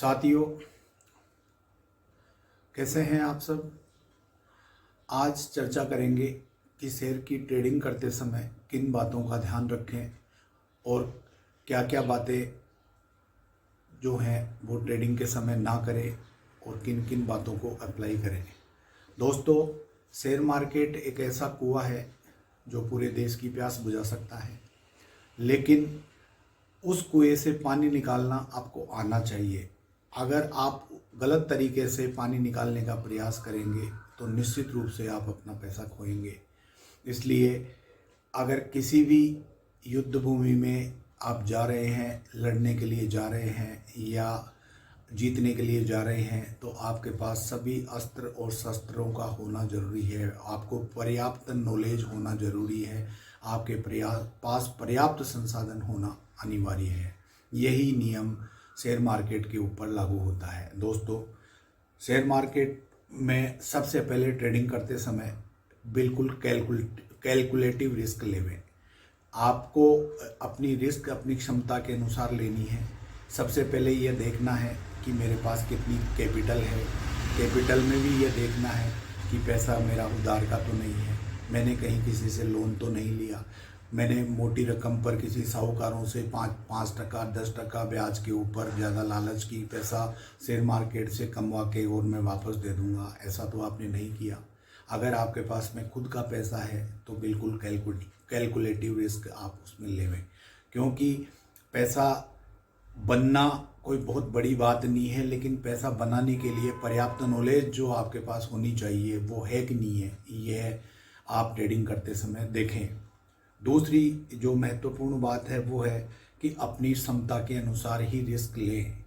साथियों, कैसे हैं आप सब। आज चर्चा करेंगे कि शेयर की ट्रेडिंग करते समय किन बातों का ध्यान रखें और क्या क्या बातें जो हैं वो ट्रेडिंग के समय ना करें और किन किन बातों को अप्लाई करें। दोस्तों, शेयर मार्केट एक ऐसा कुआं है जो पूरे देश की प्यास बुझा सकता है, लेकिन उस कुएं से पानी निकालना आपको आना चाहिए। अगर आप गलत तरीके से पानी निकालने का प्रयास करेंगे तो निश्चित रूप से आप अपना पैसा खोएंगे। इसलिए अगर किसी भी युद्ध भूमि में आप जा रहे हैं, लड़ने के लिए जा रहे हैं या जीतने के लिए जा रहे हैं, तो आपके पास सभी अस्त्र और शस्त्रों का होना ज़रूरी है। आपको पर्याप्त नॉलेज होना ज़रूरी है। आपके पास पर्याप्त संसाधन होना अनिवार्य है। यही नियम शेयर मार्केट के ऊपर लागू होता है। दोस्तों, शेयर मार्केट में सबसे पहले ट्रेडिंग करते समय बिल्कुल कैलकुलेटिव रिस्क लेवें। आपको अपनी रिस्क अपनी क्षमता के अनुसार लेनी है। सबसे पहले यह देखना है कि मेरे पास कितनी कैपिटल है। कैपिटल में भी यह देखना है कि पैसा मेरा उधार का तो नहीं है, मैंने कहीं किसी से लोन तो नहीं लिया, मैंने मोटी रकम पर किसी साहूकारों से 5% 10% ब्याज के ऊपर ज़्यादा लालच की पैसा शेयर मार्केट से कमवा के और मैं वापस दे दूंगा, ऐसा तो आपने नहीं किया। अगर आपके पास में खुद का पैसा है तो बिल्कुल कैलकुलेटिव रिस्क आप उसमें लेवें, क्योंकि पैसा बनना कोई बहुत बड़ी बात नहीं है, लेकिन पैसा बनाने के लिए पर्याप्त नॉलेज जो आपके पास होनी चाहिए वो है कि नहीं है, यह आप ट्रेडिंग करते समय देखें। दूसरी जो महत्वपूर्ण बात है वो है कि अपनी क्षमता के अनुसार ही रिस्क लें।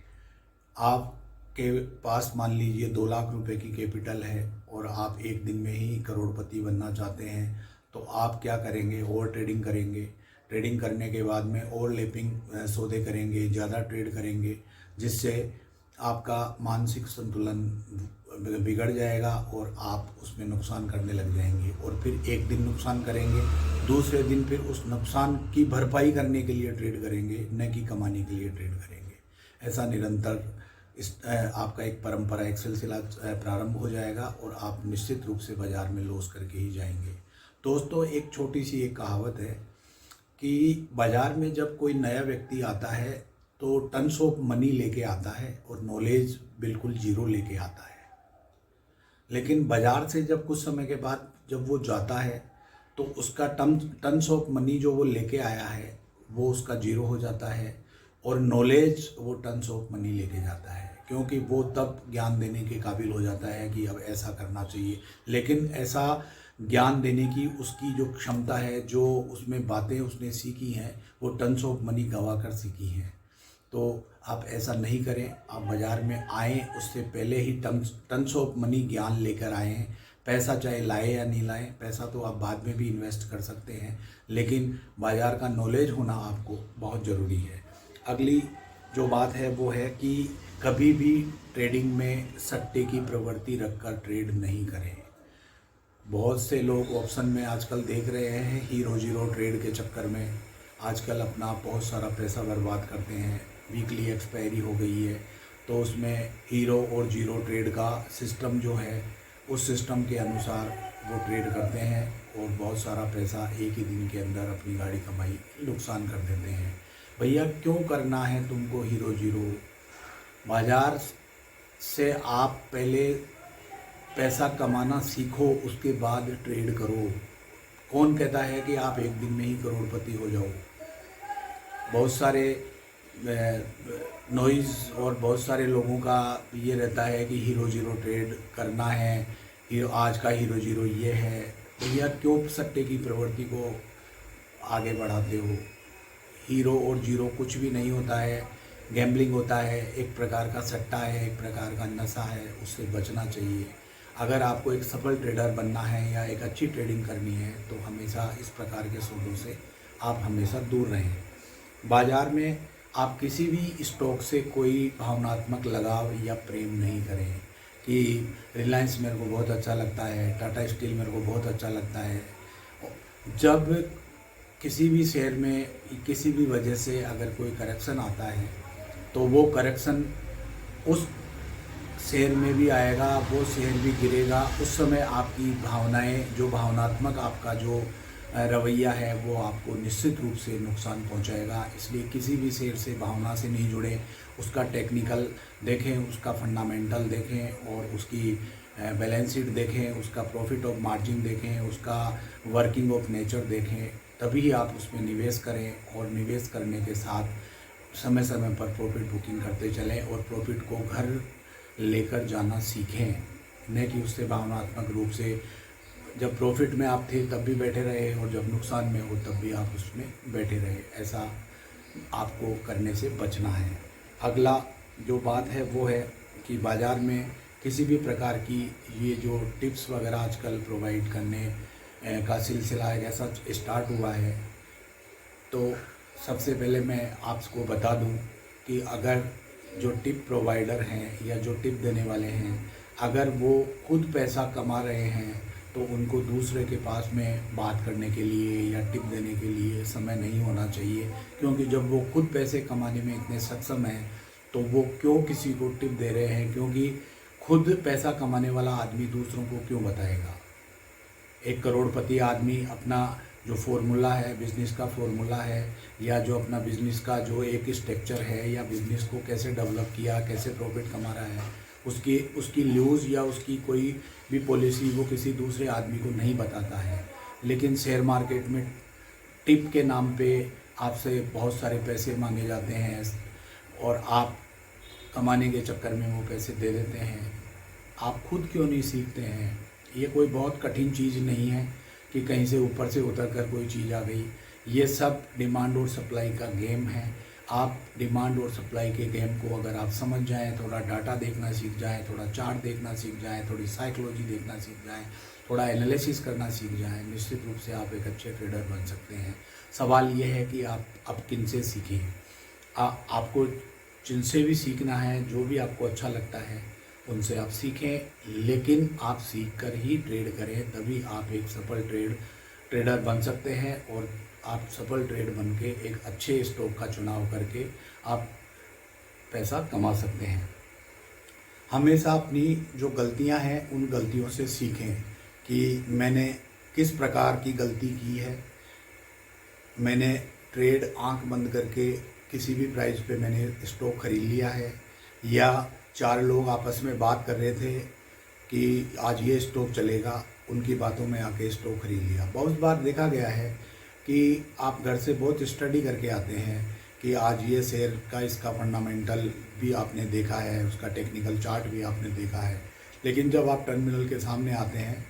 आपके पास मान लीजिए 2 लाख रुपए की कैपिटल है और आप एक दिन में ही करोड़पति बनना चाहते हैं, तो आप क्या करेंगे, ओवर ट्रेडिंग करेंगे। ट्रेडिंग करने के बाद में ओवरलैपिंग सौदे करेंगे, ज़्यादा ट्रेड करेंगे, जिससे आपका मानसिक संतुलन बिगड़ जाएगा और आप उसमें नुकसान करने लग जाएंगे। और फिर एक दिन नुकसान करेंगे, दूसरे दिन फिर उस नुकसान की भरपाई करने के लिए ट्रेड करेंगे, न कि कमाने के लिए ट्रेड करेंगे। ऐसा निरंतर आपका एक परंपरा, एक सिलसिला प्रारंभ हो जाएगा और आप निश्चित रूप से बाज़ार में लॉस करके ही जाएंगे। दोस्तों, एक छोटी सी एक कहावत है कि बाज़ार में जब कोई नया व्यक्ति आता है तो टन्स ऑफ मनी लेके आता है और नॉलेज बिल्कुल जीरो लेके आता है। लेकिन बाज़ार से जब कुछ समय के बाद जब वो जाता है तो उसका टन्स ऑफ मनी जो वो लेके आया है वो उसका जीरो हो जाता है और नॉलेज वो टन्स ऑफ मनी लेके जाता है, क्योंकि वो तब ज्ञान देने के काबिल हो जाता है कि अब ऐसा करना चाहिए। लेकिन ऐसा ज्ञान देने की उसकी जो क्षमता है, जो उसमें बातें उसने सीखी हैं, वो टन्स ऑफ मनी गंवा कर सीखी हैं। तो आप ऐसा नहीं करें। आप बाज़ार में आएँ उससे पहले ही टन्स ऑफ मनी ज्ञान लेकर आएँ। पैसा चाहे लाए या नहीं लाएं, पैसा तो आप बाद में भी इन्वेस्ट कर सकते हैं, लेकिन बाज़ार का नॉलेज होना आपको बहुत ज़रूरी है। अगली जो बात है वो है कि कभी भी ट्रेडिंग में सट्टे की प्रवृत्ति रखकर ट्रेड नहीं करें। बहुत से लोग ऑप्शन में आजकल देख रहे हैं, हीरो जीरो ट्रेड के चक्कर में आजकल अपना बहुत सारा पैसा बर्बाद करते हैं। वीकली एक्सपायरी हो गई है तो उसमें हीरो और जीरो ट्रेड का सिस्टम जो है, उस सिस्टम के अनुसार वो ट्रेड करते हैं और बहुत सारा पैसा एक ही दिन के अंदर अपनी गाड़ी कमाई नुकसान कर देते हैं। भैया, क्यों करना है तुमको हीरो जीरो? बाज़ार से आप पहले पैसा कमाना सीखो, उसके बाद ट्रेड करो। कौन कहता है कि आप एक दिन में ही करोड़पति हो जाओ? बहुत सारे नॉइज़ और बहुत सारे लोगों का ये रहता है कि हीरो जीरो ट्रेड करना है, हीरो आज का हीरो जीरो ये है। भैया, क्यों सट्टे की प्रवृत्ति को आगे बढ़ाते हो? हीरो और जीरो कुछ भी नहीं होता है, गैम्बलिंग होता है, एक प्रकार का सट्टा है, एक प्रकार का नशा है, उससे बचना चाहिए। अगर आपको एक सफल ट्रेडर बनना है या एक अच्छी ट्रेडिंग करनी है तो हमेशा इस प्रकार के सौदों से आप हमेशा दूर रहें। बाज़ार में आप किसी भी स्टॉक से कोई भावनात्मक लगाव या प्रेम नहीं करें कि रिलायंस मेरे को बहुत अच्छा लगता है, टाटा स्टील मेरे को बहुत अच्छा लगता है। जब किसी भी शेयर में किसी भी वजह से अगर कोई करेक्शन आता है तो वो करेक्शन उस शेयर में भी आएगा, वो शेयर भी गिरेगा। उस समय आपकी भावनाएं, जो भावनात्मक आपका जो रवैया है, वो आपको निश्चित रूप से नुकसान पहुंचाएगा। इसलिए किसी भी शेयर से भावना से नहीं जुड़े, उसका टेक्निकल देखें, उसका फंडामेंटल देखें और उसकी बैलेंस शीट देखें, उसका प्रॉफिट ऑफ मार्जिन देखें, उसका वर्किंग ऑफ नेचर देखें, तभी आप उसमें निवेश करें। और निवेश करने के साथ समय समय पर प्रॉफिट बुकिंग करते चलें और प्रॉफिट को घर लेकर जाना सीखें, न कि उससे भावनात्मक रूप से जब प्रॉफिट में आप थे तब भी बैठे रहे और जब नुकसान में हो तब भी आप उसमें बैठे रहे। ऐसा आपको करने से बचना है। अगला जो बात है वो है कि बाज़ार में किसी भी प्रकार की ये जो टिप्स वगैरह आजकल प्रोवाइड करने का सिलसिला एक ऐसा स्टार्ट हुआ है, तो सबसे पहले मैं आपको बता दूं कि अगर जो टिप प्रोवाइडर हैं या जो टिप देने वाले हैं, अगर वो खुद पैसा कमा रहे हैं तो उनको दूसरे के पास में बात करने के लिए या टिप देने के लिए समय नहीं होना चाहिए। क्योंकि जब वो खुद पैसे कमाने में इतने सक्षम हैं तो वो क्यों किसी को टिप दे रहे हैं? क्योंकि खुद पैसा कमाने वाला आदमी दूसरों को क्यों बताएगा? एक करोड़पति आदमी अपना जो फॉर्मूला है, बिज़नेस का फॉर्मूला है, या जो अपना बिज़नेस का जो एक स्ट्रक्चर है, या बिज़नेस को कैसे डेवलप किया, कैसे प्रॉफिट कमा रहा है, उसकी न्यूज़ या उसकी कोई भी पॉलिसी वो किसी दूसरे आदमी को नहीं बताता है। लेकिन शेयर मार्केट में टिप के नाम पे आपसे बहुत सारे पैसे मांगे जाते हैं और आप कमाने के चक्कर में वो पैसे दे देते हैं। आप खुद क्यों नहीं सीखते हैं? ये कोई बहुत कठिन चीज़ नहीं है कि कहीं से ऊपर से उतर कर कोई चीज़ आ गई। ये सब डिमांड और सप्लाई का गेम है। आप डिमांड और सप्लाई के गेम को अगर आप समझ जाएं, थोड़ा डाटा देखना सीख जाएं, थोड़ा चार्ट देखना सीख जाएं, थोड़ी साइकोलॉजी देखना सीख जाएं, थोड़ा एनालिसिस करना सीख जाएं, निश्चित रूप से आप एक अच्छे ट्रेडर बन सकते हैं। सवाल ये है कि आप अब किन से सीखें। आपको जिनसे भी सीखना है, जो भी आपको अच्छा लगता है उनसे आप सीखें, लेकिन आप सीख कर ही ट्रेड करें, तभी आप एक सफल ट्रेडर बन सकते हैं और आप सफल ट्रेड बन के एक अच्छे स्टॉक का चुनाव करके आप पैसा कमा सकते हैं। हमेशा अपनी जो गलतियां हैं उन गलतियों से सीखें कि मैंने किस प्रकार की गलती की है। मैंने ट्रेड आंख बंद करके किसी भी प्राइस पे मैंने स्टॉक खरीद लिया है, या 4 लोग आपस में बात कर रहे थे कि आज ये स्टॉक चलेगा, उनकी बातों में आके स्टॉक खरीद लिया। बहुत बार देखा गया है कि आप घर से बहुत स्टडी करके आते हैं कि आज ये शेयर का इसका फंडामेंटल भी आपने देखा है, उसका टेक्निकल चार्ट भी आपने देखा है, लेकिन जब आप टर्मिनल के सामने आते हैं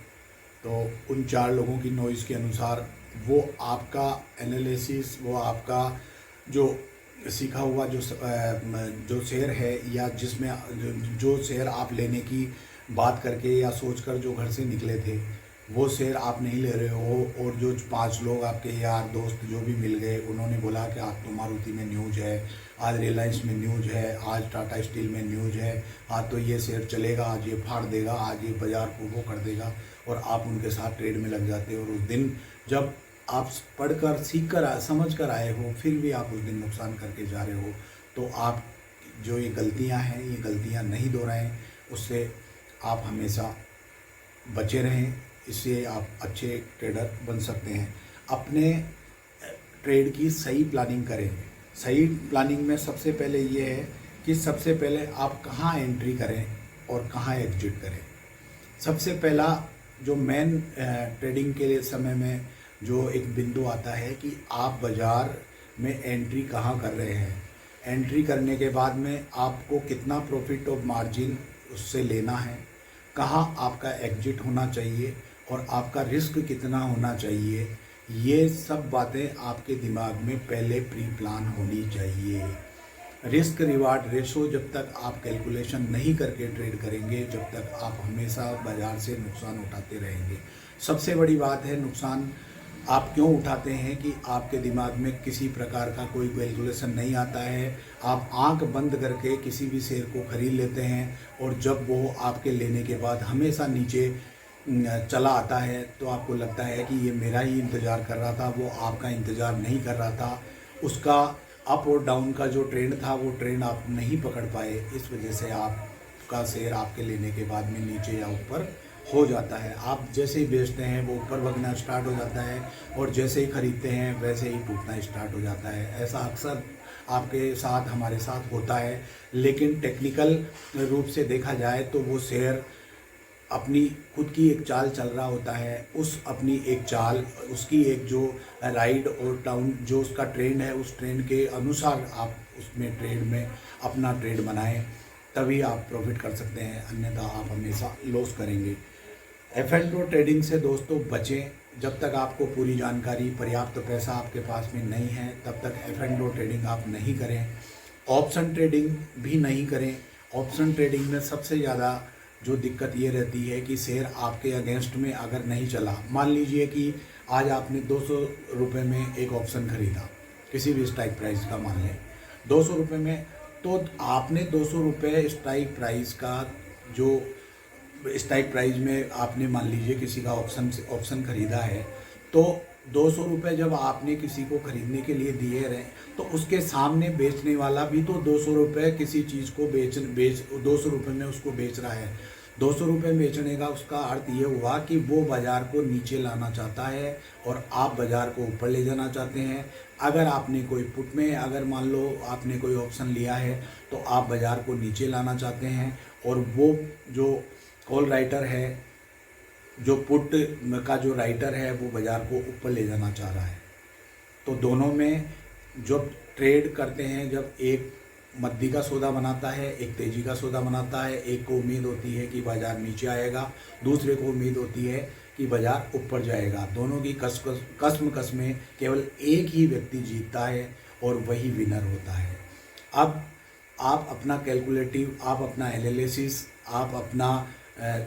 तो उन 4 लोगों की नॉइज़ के अनुसार वो आपका एनालिसिस, वो आपका जो सीखा हुआ जो शेयर है, या जिसमें जो शेयर आप लेने की बात करके या सोचकर जो घर से निकले थे, वो शेयर आप नहीं ले रहे हो। और जो 5 लोग आपके यार दोस्त जो भी मिल गए, उन्होंने बोला कि आज तो मारुति में न्यूज़ है, आज रिलायंस में न्यूज़ है, आज टाटा स्टील में न्यूज़ है, आज तो ये शेयर चलेगा, आज ये फाड़ देगा, आज ये बाज़ार को वो कर देगा, और आप उनके साथ ट्रेड में लग जाते हो। और उस दिन जब आप पढ़कर सीख कर समझ कर आए हो, फिर भी आप उस दिन नुकसान करके जा रहे हो, तो आप जो ये गलतियां हैं, ये गलतियां नहीं दोहराएं, उससे आप हमेशा बचे रहें। इससे आप अच्छे ट्रेडर बन सकते हैं। अपने ट्रेड की सही प्लानिंग करें। सही प्लानिंग में सबसे पहले ये है कि सबसे पहले आप कहाँ एंट्री करें और कहाँ एग्जिट करें। सबसे पहला जो मेन ट्रेडिंग के समय में जो एक बिंदु आता है कि आप बाज़ार में एंट्री कहाँ कर रहे हैं। एंट्री करने के बाद में आपको कितना प्रॉफिट ऑफ मार्जिन उससे लेना है, कहाँ आपका एग्जिट होना चाहिए और आपका रिस्क कितना होना चाहिए। ये सब बातें आपके दिमाग में पहले प्री प्लान होनी चाहिए। रिस्क रिवार्ड रेशो जब तक आप कैलकुलेशन नहीं करके ट्रेड करेंगे, जब तक आप हमेशा बाज़ार से नुकसान उठाते रहेंगे। सबसे बड़ी बात है, नुकसान आप क्यों उठाते हैं कि आपके दिमाग में किसी प्रकार का कोई कैलकुलेशन नहीं आता है। आप आंख बंद करके किसी भी शेयर को खरीद लेते हैं और जब वो आपके लेने के बाद हमेशा नीचे चला आता है तो आपको लगता है कि ये मेरा ही इंतज़ार कर रहा था, वो आपका इंतज़ार नहीं कर रहा था। उसका अप और डाउन का जो ट्रेंड था वो ट्रेंड आप नहीं पकड़ पाए, इस वजह से आपका शेयर आपके लेने के बाद में नीचे या ऊपर हो जाता है। आप जैसे ही बेचते हैं वो ऊपर भगना स्टार्ट हो जाता है और जैसे ही खरीदते हैं वैसे ही टूटना स्टार्ट हो जाता है। ऐसा अक्सर आपके साथ हमारे साथ होता है, लेकिन टेक्निकल रूप से देखा जाए तो वो शेयर अपनी खुद की एक चाल चल रहा होता है, उस अपनी एक चाल, उसकी एक जो राइड और डाउन जो उसका ट्रेंड है, उस ट्रेंड के अनुसार आप उसमें ट्रेड में अपना ट्रेड बनाएं, तभी आप प्रॉफिट कर सकते हैं, अन्यथा आप हमेशा लॉस करेंगे। एफ&ओ ट्रेडिंग से दोस्तों बचें। जब तक आपको पूरी जानकारी, पर्याप्त पैसा आपके पास में नहीं है, तब तक एफ&ओ ट्रेडिंग आप नहीं करें। ऑप्शन ट्रेडिंग भी नहीं करें। ऑप्शन ट्रेडिंग में सबसे ज़्यादा जो दिक्कत ये रहती है कि शेयर आपके अगेंस्ट में अगर नहीं चला, मान लीजिए कि आज आपने 200 रुपये में एक ऑप्शन खरीदा, किसी भी स्ट्राइक प्राइस का मान लें 200 रुपये में, तो आपने 200 रुपये स्ट्राइक प्राइस का जो स्ट्राइक प्राइस में आपने मान लीजिए किसी का ऑप्शन खरीदा है, तो 200 रुपये जब आपने किसी को खरीदने के लिए दिए रहे, तो उसके सामने बेचने वाला भी तो 200 रुपये किसी चीज़ को बेच 200 रुपये में उसको बेच रहा है। 200 रुपये बेचने का उसका अर्थ ये हुआ कि वो बाज़ार को नीचे लाना चाहता है और आप बाज़ार को ऊपर ले जाना चाहते हैं। अगर आपने कोई पुट में, अगर मान लो आपने कोई ऑप्शन लिया है, तो आप बाज़ार को नीचे लाना चाहते हैं और वो जो कॉल राइटर है, जो पुट का जो राइटर है, वो बाज़ार को ऊपर ले जाना चाह रहा है। तो दोनों में जब ट्रेड करते हैं, जब एक मद्दी का सौदा बनाता है, एक तेज़ी का सौदा बनाता है, एक को उम्मीद होती है कि बाज़ार नीचे आएगा, दूसरे को उम्मीद होती है कि बाज़ार ऊपर जाएगा। दोनों की कसमें केवल एक ही व्यक्ति जीतता है और वही विनर होता है। अब आप अपना कैलकुलेटिव, आप अपना एनालिसिस, आप अपना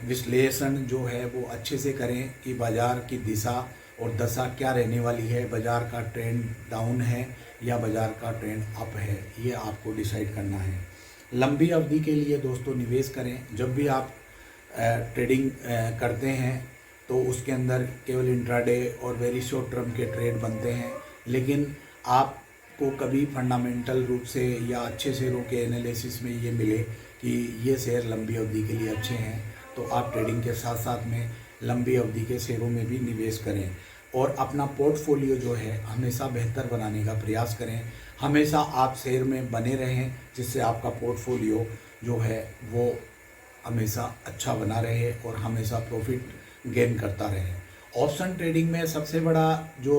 विश्लेषण जो है वो अच्छे से करें कि बाज़ार की दिशा और दशा क्या रहने वाली है, बाज़ार का ट्रेंड डाउन है या बाज़ार का ट्रेंड अप है, ये आपको डिसाइड करना है। लंबी अवधि के लिए दोस्तों निवेश करें। जब भी आप ट्रेडिंग करते हैं तो उसके अंदर केवल इंट्राडे और वेरी शॉर्ट टर्म के ट्रेड बनते हैं, लेकिन आपको कभी फंडामेंटल रूप से या अच्छे शेयरों के एनालिसिस में ये मिले कि ये शेयर लंबी अवधि के लिए अच्छे हैं, तो आप ट्रेडिंग के साथ साथ में लंबी अवधि के शेयरों में भी निवेश करें और अपना पोर्टफोलियो जो है हमेशा बेहतर बनाने का प्रयास करें। हमेशा आप शेयर में बने रहें, जिससे आपका पोर्टफोलियो जो है वो हमेशा अच्छा बना रहे और हमेशा प्रॉफिट गेन करता रहे। ऑप्शन ट्रेडिंग में सबसे बड़ा जो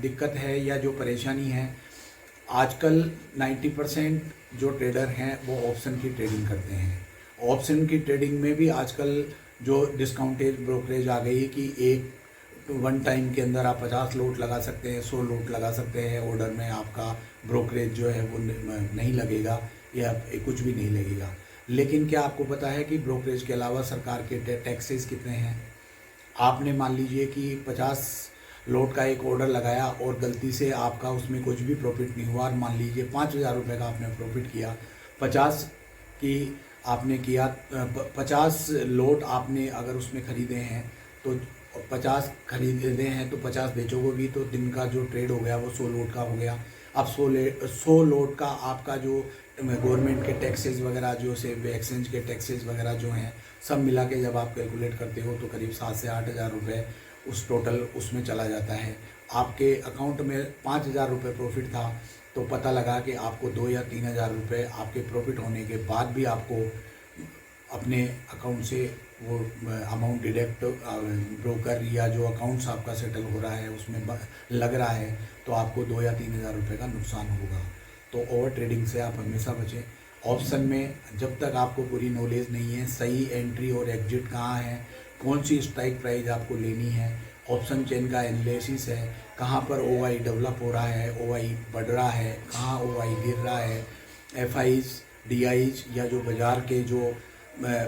दिक्कत है या जो परेशानी है, आजकल 90% जो ट्रेडर हैं वो ऑप्शन की ट्रेडिंग करते हैं। ऑप्शन की ट्रेडिंग में भी आजकल जो डिस्काउंटेज ब्रोकरेज आ गई है कि एक वन टाइम के अंदर आप 50 लोट लगा सकते हैं, 100 लोट लगा सकते हैं, ऑर्डर में आपका ब्रोकरेज जो है वो नहीं लगेगा या कुछ भी नहीं लगेगा। लेकिन क्या आपको पता है कि ब्रोकरेज के अलावा सरकार के टैक्सेस कितने हैं? आपने मान लीजिए कि 50 लोट का एक ऑर्डर लगाया और गलती से आपका उसमें कुछ भी प्रॉफिट नहीं हुआ, और मान लीजिए 5,000 रुपये का आपने प्रॉफिट किया, 50 की आपने किया, 50 लोट आपने अगर उसमें ख़रीदे हैं तो 50 खरीदे हैं तो 50 बेचोगे भी, तो दिन का जो ट्रेड हो गया वो 100 लोट का हो गया। अब 100 लोट का आपका जो गवर्नमेंट के टैक्सेस वगैरह, जो से एक्सचेंज के टैक्सेस वगैरह जो हैं, सब मिला के जब आप कैलकुलेट करते हो तो करीब 7 से 8,000 रुपये उस टोटल उसमें चला जाता है। आपके अकाउंट में 5,000 रुपये प्रॉफिट था, तो पता लगा कि आपको 2 या 3,000 रुपये आपके प्रॉफिट होने के बाद भी आपको अपने अकाउंट से वो अमाउंट डिडक्ट ब्रोकर या जो अकाउंट्स आपका सेटल हो रहा है उसमें लग रहा है, तो आपको 2 या 3,000 रुपये का नुकसान होगा। तो ओवर ट्रेडिंग से आप हमेशा बचें। ऑप्शन में जब तक आपको पूरी नॉलेज नहीं है, सही एंट्री और एग्जिट कहाँ है, कौन सी स्ट्राइक प्राइस आपको लेनी है, ऑप्शन चेन का एनालिसिस है, कहाँ पर ओआई डेवलप हो रहा है, ओआई बढ़ रहा है, कहाँ ओआई गिर रहा है, एफआईज, डीआईज या जो बाज़ार के जो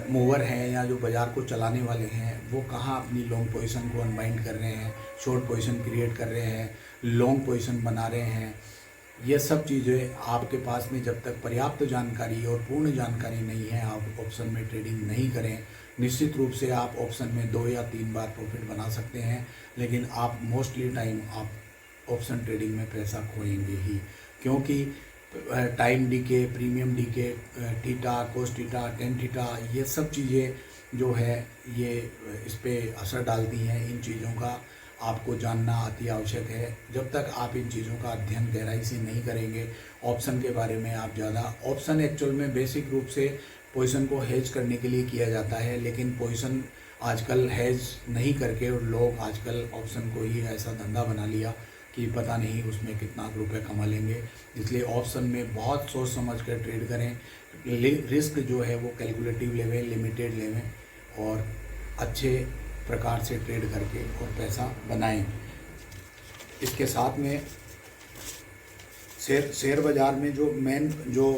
मूवर हैं या जो बाज़ार को चलाने वाले हैं, वो कहाँ अपनी लॉन्ग पोजीशन को अनबाइंड कर रहे हैं, शॉर्ट पोजीशन क्रिएट कर रहे हैं, लॉन्ग पोजीशन बना रहे हैं। ये सब चीज़ें आपके पास में जब तक पर्याप्त जानकारी और पूर्ण जानकारी नहीं है, आप ऑप्शन में ट्रेडिंग नहीं करें। निश्चित रूप से आप ऑप्शन में 2 या 3 बार प्रॉफिट बना सकते हैं, लेकिन आप मोस्टली टाइम आप ऑप्शन ट्रेडिंग में पैसा खोएंगे ही। क्योंकि time DK, premium DK, theta, cos theta, tan theta, ये सब चीज़ें जो है ये इस पे असर डालती हैं। इन चीज़ों का आपको जानना अति आवश्यक है। जब तक आप इन चीज़ों का अध्ययन गहराई से नहीं करेंगे, ऑप्शन के बारे में आप ज़्यादा, ऑप्शन एक्चुअल में बेसिक रूप से पोजीशन को हेज करने के लिए किया जाता है, लेकिन पोजीशन आजकल हेज नहीं करके और लोग आजकल ऑप्शन को ही ऐसा धंधा बना लिया कि पता नहीं उसमें कितना रुपए कमा लेंगे। इसलिए ऑप्शन में बहुत सोच समझ कर ट्रेड करें। रिस्क जो है वो कैलकुलेटिव लेवें, लिमिटेड लेवें और अच्छे प्रकार से ट्रेड करके और पैसा बनाएं। इसके साथ में शेयर बाज़ार में जो मेन जो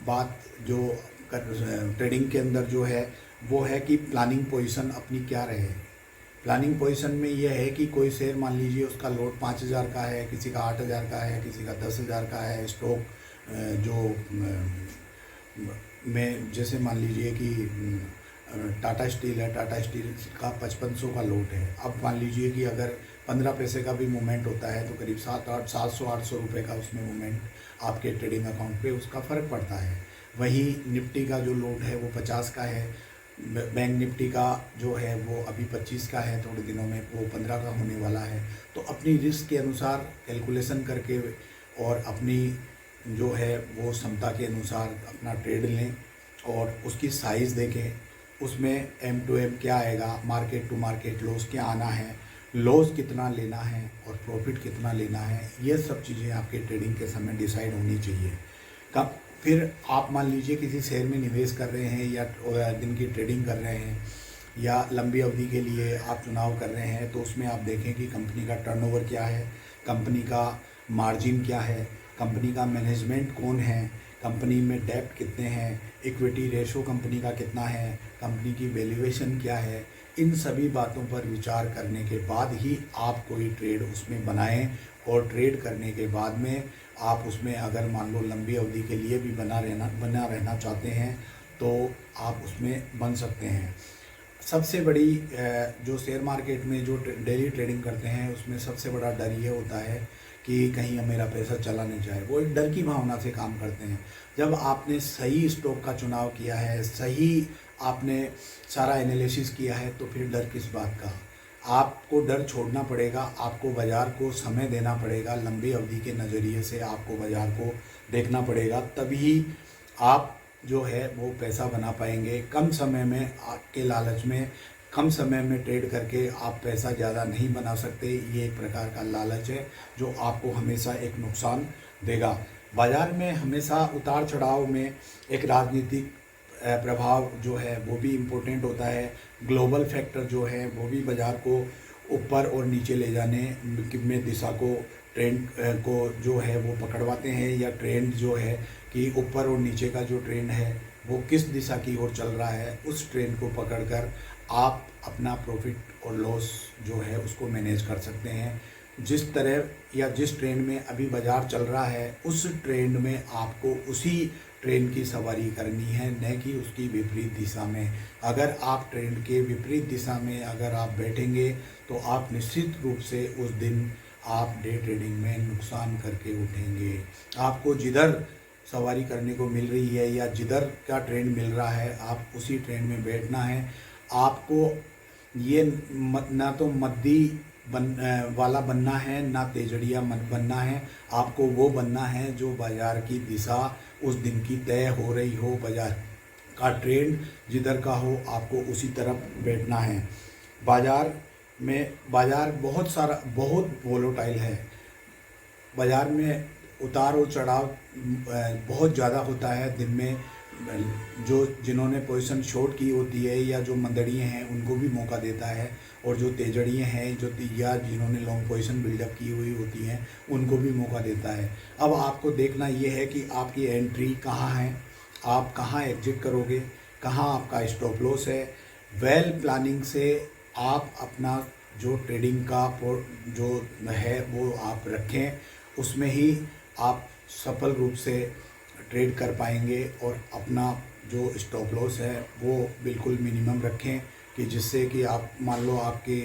बात जो ट्रेडिंग के अंदर जो है वो है कि प्लानिंग पोजीशन अपनी क्या रहे। प्लानिंग पोजीशन में ये है कि कोई शेयर मान लीजिए उसका लोड 5,000 का है, किसी का 8,000 का है, किसी का 10,000 का है। स्टॉक जो में जैसे मान लीजिए कि टाटा स्टील है, टाटा स्टील का 5500 का लोड है। अब मान लीजिए कि अगर 15 पैसे का भी मूवमेंट होता है तो करीब 700-800 रुपये का उसमें मूवमेंट आपके ट्रेडिंग अकाउंट पे उसका फ़र्क पड़ता है। वहीं निफ्टी का जो लोड है वो 50 का है। बैंक निफ्टी का जो है वो अभी 25 का है, थोड़े दिनों में वो 15 का होने वाला है। तो अपनी रिस्क के अनुसार कैलकुलेशन करके और अपनी जो है वो क्षमता के अनुसार अपना ट्रेड लें और उसकी साइज़ देखें। उसमें एम टू एम क्या आएगा, मार्केट टू मार्केट लॉस क्या आना है, लॉस कितना लेना है और प्रॉफिट कितना लेना है, ये सब चीज़ें आपके ट्रेडिंग के समय डिसाइड होनी चाहिए। कब फिर आप मान लीजिए किसी शेयर में निवेश कर रहे हैं या दिन की ट्रेडिंग कर रहे हैं या लंबी अवधि के लिए आप चुनाव कर रहे हैं, तो उसमें आप देखें कि कंपनी का टर्नओवर क्या है, कंपनी का मार्जिन क्या है, कंपनी का मैनेजमेंट कौन है, कंपनी में डेब्ट कितने हैं, इक्विटी रेशो कंपनी का कितना है, कंपनी की वैल्यूएशन क्या है। इन सभी बातों पर विचार करने के बाद ही आप कोई ट्रेड उसमें बनाएं और ट्रेड करने के बाद में आप उसमें अगर मान लो लंबी अवधि के लिए भी बना रहना चाहते हैं तो आप उसमें बन सकते हैं। सबसे बड़ी जो शेयर मार्केट में जो डेली ट्रेडिंग करते हैं उसमें सबसे बड़ा डर ये होता है कि कहीं मेरा पैसा चला नहीं जाए। वो एक डर की भावना से काम करते हैं। जब आपने सही स्टॉक का चुनाव किया है, सही आपने सारा एनालिसिस किया है, तो फिर डर किस बात का। आपको डर छोड़ना पड़ेगा, आपको बाज़ार को समय देना पड़ेगा, लंबी अवधि के नज़रिए से आपको बाज़ार को देखना पड़ेगा, तभी आप जो है वो पैसा बना पाएंगे। कम समय में आपके लालच में कम समय में ट्रेड करके आप पैसा ज़्यादा नहीं बना सकते। ये एक प्रकार का लालच है जो आपको हमेशा एक नुकसान देगा। बाज़ार में हमेशा उतार चढ़ाव में एक राजनीतिक प्रभाव जो है वो भी इम्पोर्टेंट होता है। ग्लोबल फैक्टर जो है वो भी बाज़ार को ऊपर और नीचे ले जाने में दिशा को ट्रेंड को जो है वो पकड़वाते हैं, या ट्रेंड जो है कि ऊपर और नीचे का जो ट्रेंड है वो किस दिशा की ओर चल रहा है, उस ट्रेंड को पकड़कर आप अपना प्रॉफिट और लॉस जो है उसको मैनेज कर सकते हैं। जिस तरह या जिस ट्रेंड में अभी बाज़ार चल रहा है उस ट्रेंड में आपको उसी ट्रेंड की सवारी करनी है, न कि उसकी विपरीत दिशा में। अगर आप ट्रेंड के विपरीत दिशा में अगर आप बैठेंगे तो आप निश्चित रूप से उस दिन आप डे ट्रेडिंग में नुकसान करके उठेंगे। आपको जिधर सवारी करने को मिल रही है या जिधर का ट्रेंड मिल रहा है आप उसी ट्रेंड में बैठना है। आपको ये ना तो मद्दी वाला बनना है, ना तेजड़िया बनना है। आपको वो बनना है जो बाज़ार की दिशा उस दिन की तय हो रही हो, बाज़ार का ट्रेंड जिधर का हो आपको उसी तरफ बैठना है। बाज़ार बहुत वोलेटाइल है। बाज़ार में उतार और चढ़ाव बहुत ज़्यादा होता है। दिन में जो जिन्होंने पोजीशन शॉर्ट की होती है या जो मंदड़ियाँ हैं उनको भी मौका देता है, और जो तेजड़ियाँ हैं या जिन्होंने लॉन्ग पोजीशन बिल्डअप की हुई होती हैं उनको भी मौका देता है। अब आपको देखना ये है कि आपकी एंट्री कहाँ है, आप कहाँ एग्जिट करोगे, कहाँ आपका स्टॉप लॉस है। वेल प्लानिंग से आप अपना जो ट्रेडिंग का जो है वो आप रखें, उसमें ही आप सफल रूप से ट्रेड कर पाएंगे। और अपना जो स्टॉप लॉस है वो बिल्कुल मिनिमम रखें कि जिससे कि आप मान लो आपके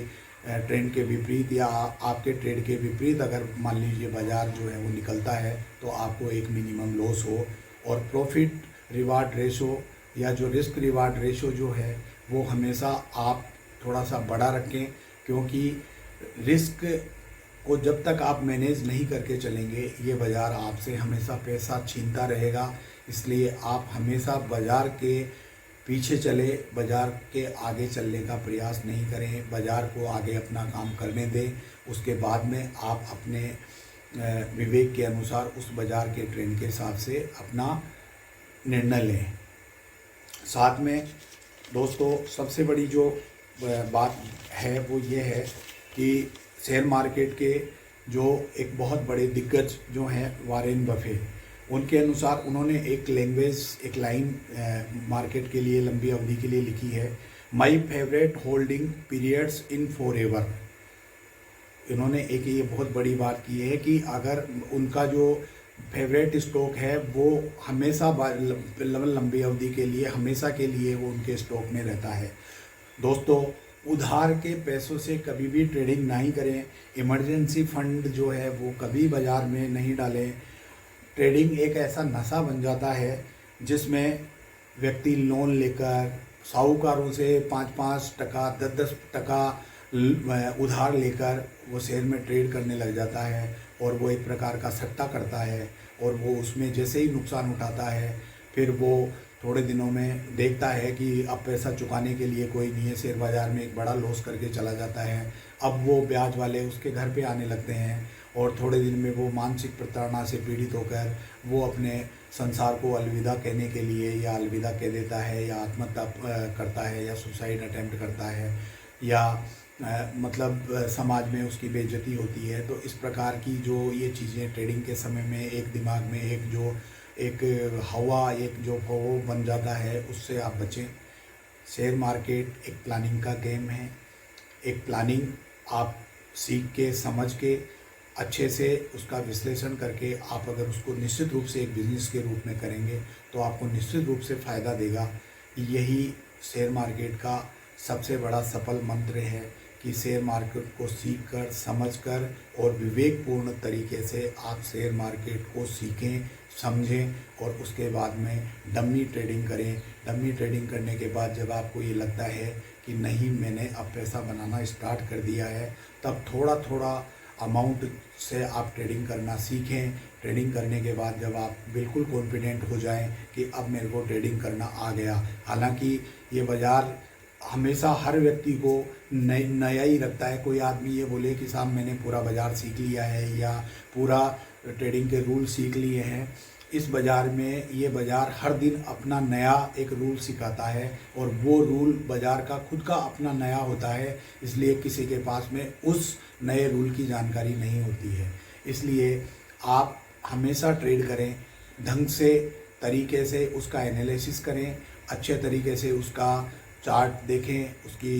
ट्रेंड के विपरीत या आपके ट्रेड के विपरीत अगर मान लीजिए बाज़ार जो है वो निकलता है तो आपको एक मिनिमम लॉस हो, और प्रॉफिट रिवार्ड रेशो या जो रिस्क रिवार्ड रेशो जो है वो हमेशा आप थोड़ा सा बड़ा रखें, क्योंकि रिस्क को जब तक आप मैनेज नहीं करके चलेंगे ये बाज़ार आपसे हमेशा पैसा छीनता रहेगा। इसलिए आप हमेशा बाज़ार के पीछे चले, बाज़ार के आगे चलने का प्रयास नहीं करें, बाज़ार को आगे अपना काम करने दें। उसके बाद में आप अपने विवेक के अनुसार उस बाज़ार के ट्रेंड के हिसाब से अपना निर्णय लें। साथ में दोस्तों सबसे बड़ी जो बात है वो ये है कि शेयर मार्केट के जो एक बहुत बड़े दिग्गज जो हैं वॉरेन बफे, उनके अनुसार उन्होंने एक लाइन मार्केट के लिए लंबी अवधि के लिए लिखी है, my favourite holding periods in for ever. इन्होंने एक ये बहुत बड़ी बात की है कि अगर उनका जो फेवरेट स्टॉक है वो हमेशा लंबी अवधि के लिए हमेशा के लिए वो उनके स्टॉक में रहता है। दोस्तों उधार के पैसों से कभी भी ट्रेडिंग नहीं करें, इमरजेंसी फंड जो है वो कभी बाज़ार में नहीं डालें। ट्रेडिंग एक ऐसा नशा बन जाता है जिसमें व्यक्ति लोन लेकर साहूकारों से 5-5 टका 10-10 टका उधार लेकर वो शेयर में ट्रेड करने लग जाता है, और वो एक प्रकार का सट्टा करता है, और वो उसमें जैसे ही नुकसान उठाता है फिर वो थोड़े दिनों में देखता है कि अब पैसा चुकाने के लिए कोई नहीं है, शेयर बाज़ार में एक बड़ा लॉस करके चला जाता है। अब वो ब्याज वाले उसके घर पे आने लगते हैं, और थोड़े दिन में वो मानसिक प्रताड़ना से पीड़ित होकर वो अपने संसार को अलविदा कहने के लिए या अलविदा कह देता है, या आत्महत्या करता है, या सुसाइड अटेम्प्ट करता है, या मतलब समाज में उसकी बेइज्जती होती है। तो इस प्रकार की जो ये चीज़ें ट्रेडिंग के समय में एक दिमाग में एक हवा वो बन जाता है, उससे आप बचें। शेयर मार्केट एक प्लानिंग का गेम है। एक प्लानिंग आप सीख के समझ के अच्छे से उसका विश्लेषण करके आप अगर उसको निश्चित रूप से एक बिज़नेस के रूप में करेंगे तो आपको निश्चित रूप से फ़ायदा देगा। यही शेयर मार्केट का सबसे बड़ा सफल मंत्र है कि शेयर मार्केट को सीखकर, समझकर और विवेकपूर्ण तरीके से आप शेयर मार्केट को सीखें, समझें, और उसके बाद में डमी ट्रेडिंग करें। डमी ट्रेडिंग करने के बाद जब आपको ये लगता है कि नहीं मैंने अब पैसा बनाना स्टार्ट कर दिया है, तब थोड़ा थोड़ा अमाउंट से आप ट्रेडिंग करना सीखें। ट्रेडिंग करने के बाद जब आप बिल्कुल कॉन्फिडेंट हो जाएं कि अब मेरे को ट्रेडिंग करना आ गया, हालांकि ये बाज़ार हमेशा हर व्यक्ति को नया ही रखता है। कोई आदमी ये बोले कि साहब मैंने पूरा बाज़ार सीख लिया है या पूरा ट्रेडिंग के रूल सीख लिए हैं, इस बाज़ार में ये बाज़ार हर दिन अपना नया एक रूल सिखाता है, और वो रूल बाज़ार का खुद का अपना नया होता है, इसलिए किसी के पास में उस नए रूल की जानकारी नहीं होती है। इसलिए आप हमेशा ट्रेड करें, ढंग से तरीके से उसका एनालिसिस करें, अच्छे तरीके से उसका चार्ट देखें, उसकी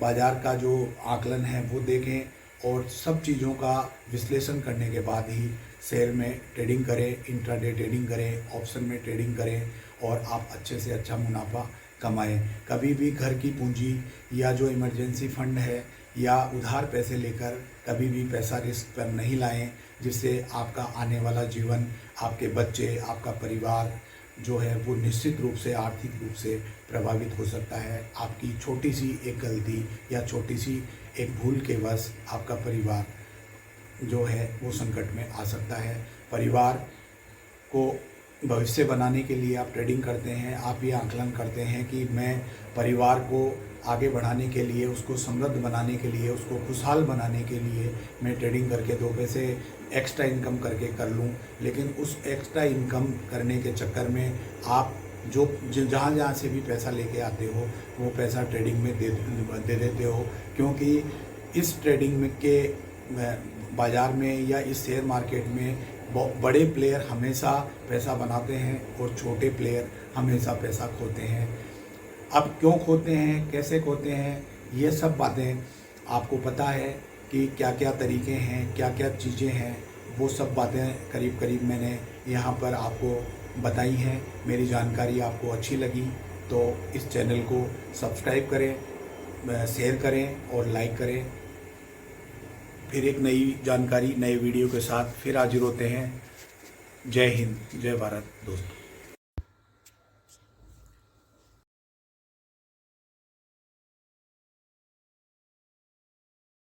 बाज़ार का जो आकलन है वो देखें, और सब चीज़ों का विश्लेषण करने के बाद ही शेयर में ट्रेडिंग करें, इंट्राडे ट्रेडिंग करें, ऑप्शन में ट्रेडिंग करें, और आप अच्छे से अच्छा मुनाफा कमाएं। कभी भी घर की पूंजी या जो इमरजेंसी फंड है या उधार पैसे लेकर कभी भी पैसा रिस्क पर नहीं लाएं, जिससे आपका आने वाला जीवन, आपके बच्चे, आपका परिवार जो है वो निश्चित रूप से आर्थिक रूप से प्रभावित हो सकता है। आपकी छोटी सी एक गलती या छोटी सी एक भूल के वश आपका परिवार जो है वो संकट में आ सकता है। परिवार को भविष्य बनाने के लिए आप ट्रेडिंग करते हैं, आप ये आकलन करते हैं कि मैं परिवार को आगे बढ़ाने के लिए, उसको समृद्ध बनाने के लिए, उसको खुशहाल बनाने के लिए मैं ट्रेडिंग करके 2 पैसे एक्स्ट्रा इनकम करके कर लूं। लेकिन उस एक्स्ट्रा इनकम करने के चक्कर में आप जहाँ से भी पैसा लेके आते हो वो पैसा ट्रेडिंग में दे देते हो, क्योंकि इस ट्रेडिंग में के बाज़ार में या इस शेयर मार्केट में बड़े प्लेयर हमेशा पैसा बनाते हैं और छोटे प्लेयर हमेशा पैसा खोते हैं। अब क्यों खोते हैं, कैसे खोते हैं, ये सब बातें आपको पता है कि क्या क्या तरीके हैं, क्या क्या चीज़ें हैं, वो सब बातें करीब करीब मैंने यहाँ पर आपको बताई हैं। मेरी जानकारी आपको अच्छी लगी तो इस चैनल को सब्सक्राइब करें, शेयर करें और लाइक करें। फिर एक नई जानकारी नए वीडियो के साथ फिर हाजिर होते हैं। जय हिंद, जय भारत दोस्तों।